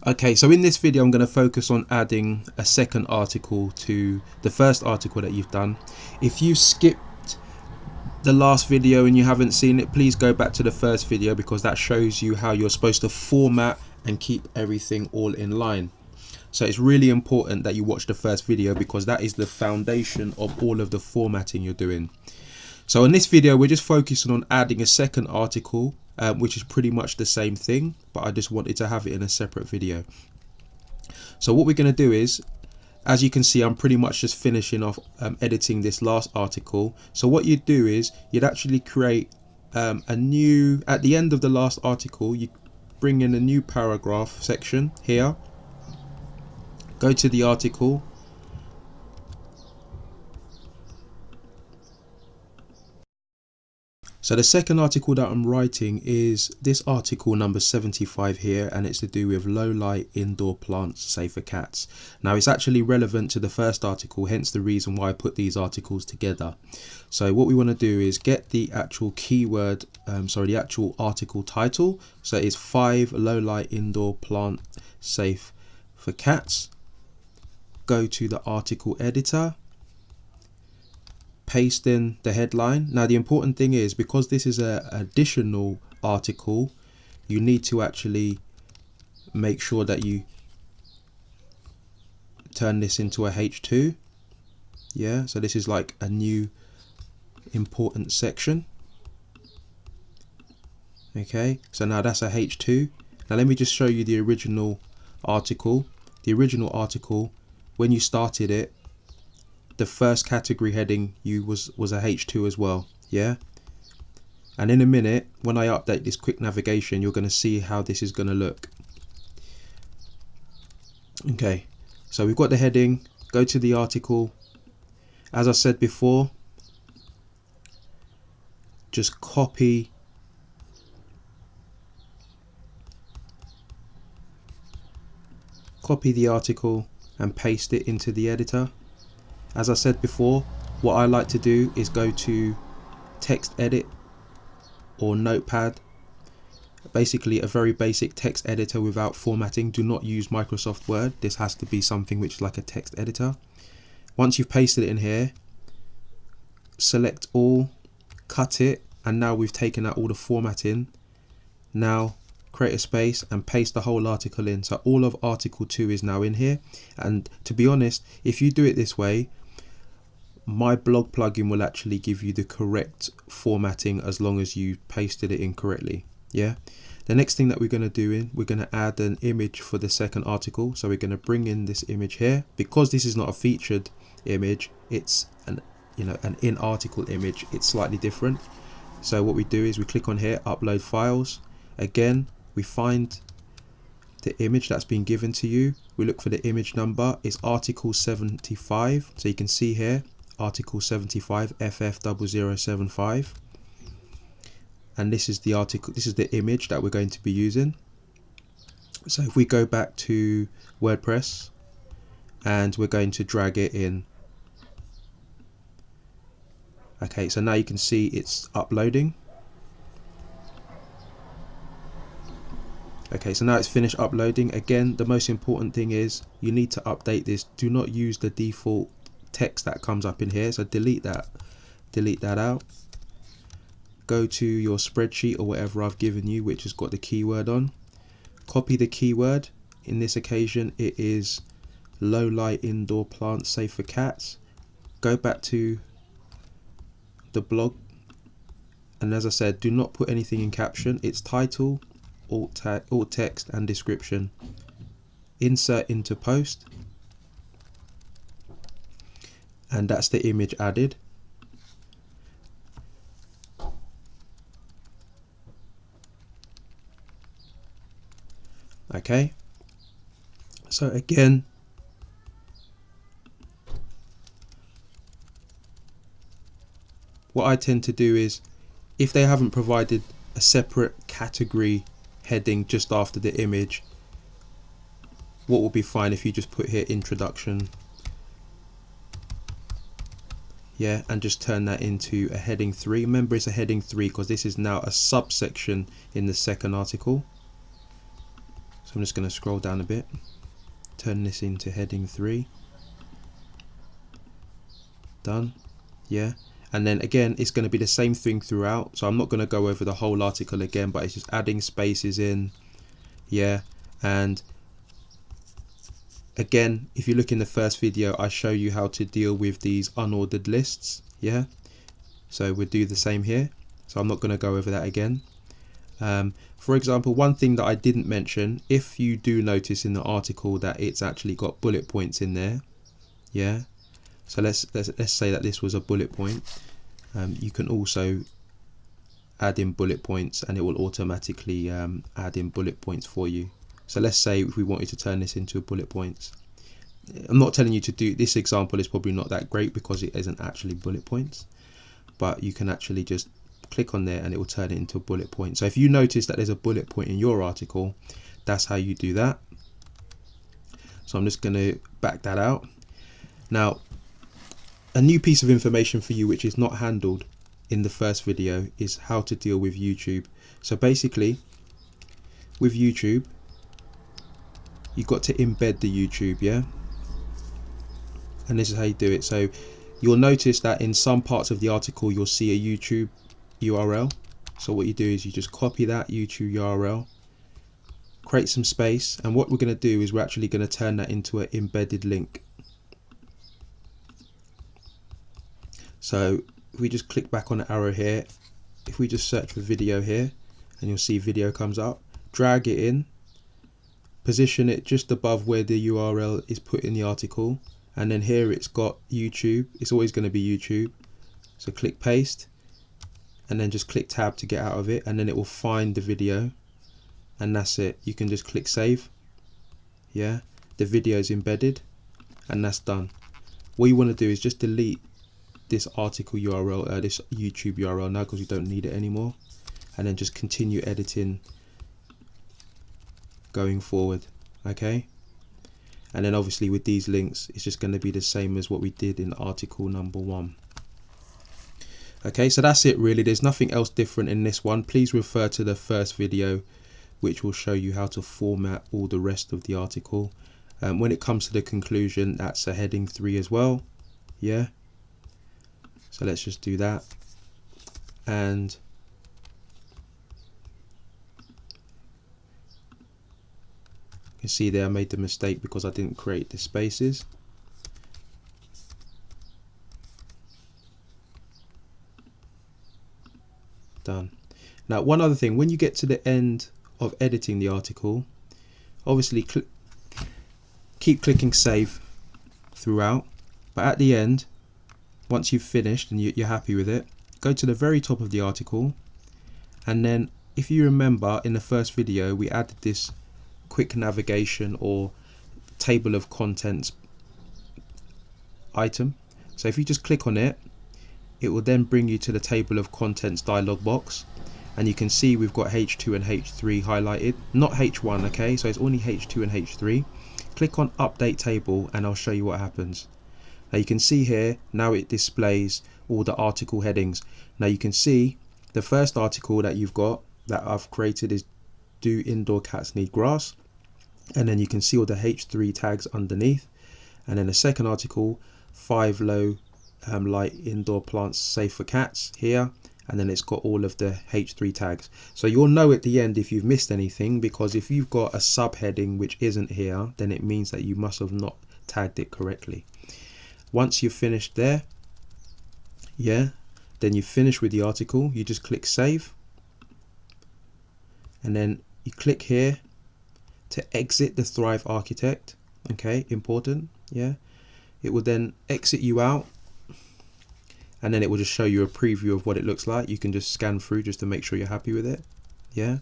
Okay, so in this video I'm going to focus on adding a second article to the first article that you've done. If you skipped the last video and you haven't seen it, please go back to the first video because that shows you how you're supposed to format and keep everything all in line. So it's really important that you watch the first video because that is the foundation of all of the formatting you're doing. So in this video we're just focusing on adding a second article, which is pretty much the same thing, but I just wanted to have it in a separate video. So what we're going to do is, as you can see, I'm pretty much just finishing off editing this last article. So what you'd do is you'd actually create a new, at the end of the last article, you bring in a new paragraph section here, go to the article, so the second article that I'm writing is this article number 75 here, and it's to do with low light indoor plants safe for cats. Now it's actually relevant to the first article, hence the reason why I put these articles together. So what we want to do is get the actual keyword, the actual article title. So it's 5 low light indoor plant safe for cats. Go to the article editor, paste in the headline. Now the important thing is, because this is an additional article, you need to actually make sure that you turn this into a H2. Yeah, so this is like a new important section. Okay, so now that's a H2. Now let me just show you the original article. The original article, when you started it, the first category heading was a H2 as well. Yeah, and in a minute when I update this quick navigation, you're going to see how this is going to look. Okay, so we've got the heading. Go to the article. As I said before, just copy the article and paste it into the editor. As I said before, what I like to do is go to text edit or notepad, basically a very basic text editor without formatting. Do not use Microsoft Word. This has to be something which is like a text editor. Once you've pasted it in here, select all, cut it, and now we've taken out all the formatting. Now create a space and paste the whole article in. So all of article 2 is now in here, and to be honest, if you do it this way, my blog plugin will actually give you the correct formatting as long as you pasted it in correctly. Yeah, the next thing that we're going to do we're going to add an image for the second article. So we're going to bring in this image here. Because this is not a featured image, it's an in article image, it's slightly different. So what we do is we click on here, upload files. Again, we find the image that's been given to you. We look for the image number. It's article 75. So you can see here, article 75 FF0075, and this is the article, this is the image that we're going to be using. So if we go back to WordPress and we're going to drag it in. Okay, so now you can see it's uploading. Okay, so now it's finished uploading. Again, the most important thing is you need to update this. Do not use the default text that comes up in here, so delete that out. Go to your spreadsheet or whatever I've given you, which has got the keyword on. Copy the keyword. In this occasion it is low light indoor plants safe for cats. Go back to the blog, and as I said, do not put anything in caption. It's title, alt text and description. Insert into post, and that's the image added. Okay, so again, what I tend to do is, if they haven't provided a separate category heading just after the image, what will be fine if you just put here introduction, yeah, and just turn that into a heading 3. Remember, it's a heading 3 because this is now a subsection in the second article. So I'm just going to scroll down a bit, turn this into heading 3. Done. Yeah. And then again, it's going to be the same thing throughout. So I'm not going to go over the whole article again, but it's just adding spaces in. Yeah. And again, if you look in the first video, I show you how to deal with these unordered lists. Yeah. So we'll do the same here. So I'm not going to go over that again. For example, one thing that I didn't mention, if you do notice in the article that it's actually got bullet points in there. Yeah. So let's say that this was a bullet point. You can also add in bullet points and it will automatically add in bullet points for you. So let's say if we wanted to turn this into bullet points. I'm not telling you to do this. Example is probably not that great because it isn't actually bullet points, but you can actually just click on there and it will turn it into a bullet point. So if you notice that there's a bullet point in your article, that's how you do that. So I'm just going to back that out. Now, a new piece of information for you which is not handled in the first video is how to deal with YouTube. So basically with YouTube, you've got to embed the YouTube, yeah? And this is how you do it. So you'll notice that in some parts of the article you'll see a YouTube URL. So what you do is you just copy that YouTube URL, create some space, and what we're going to do is we're actually going to turn that into an embedded link. So if we just click back on the arrow here, if we just search for video here, and you'll see video comes up, drag it in, position it just above where the URL is put in the article, and then here it's got YouTube. It's always going to be YouTube. So click paste, and then just click tab to get out of it, and then it will find the video, and that's it. You can just click save. Yeah, the video is embedded, and that's done. What you want to do is just delete this article URL, this YouTube URL now, because you don't need it anymore, and then just continue editing going forward. Okay, and then obviously with these links it's just going to be the same as what we did in article number 1. Okay, so that's it really. There's nothing else different in this one. Please refer to the first video which will show you how to format all the rest of the article. When it comes to the conclusion, that's a heading 3 as well. Yeah, so let's just do that, and you can see there I made the mistake because I didn't create the spaces. Done. Now one other thing, when you get to the end of editing the article, obviously keep clicking save throughout, but at the end, once you've finished and you're happy with it, go to the very top of the article, and then if you remember in the first video we added this quick navigation or table of contents item. So if you just click on it, it will then bring you to the table of contents dialog box, and you can see we've got H2 and H3 highlighted, not H1. Okay, so it's only H2 and H3. Click on update table and I'll show you what happens. Now you can see here, now it displays all the article headings. Now you can see the first article that you've got that I've created is Do Indoor Cats Need Grass? And then you can see all the H3 tags underneath. And then the second article, 5 low light indoor plants safe for cats here. And then it's got all of the H3 tags. So you'll know at the end if you've missed anything, because if you've got a subheading which isn't here, then it means that you must have not tagged it correctly. Once you've finished there, yeah, then you finish with the article, you just click save, and then you click here to exit the Thrive Architect. Okay, important. Yeah, it will then exit you out, and then it will just show you a preview of what it looks like. You can just scan through just to make sure you're happy with it. Yeah,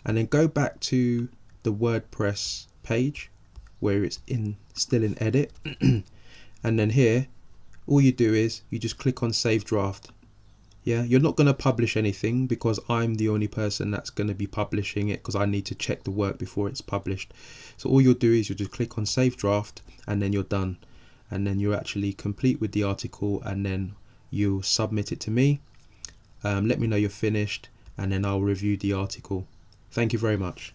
and then go back to the WordPress page where it's still in edit. And then here, all you do is you just click on Save Draft. Yeah, you're not going to publish anything because I'm the only person that's going to be publishing it, because I need to check the work before it's published. So all you'll do is you'll just click on Save Draft, and then you're done. And then you're actually complete with the article, and then you'll submit it to me. Let me know you're finished, and then I'll review the article. Thank you very much.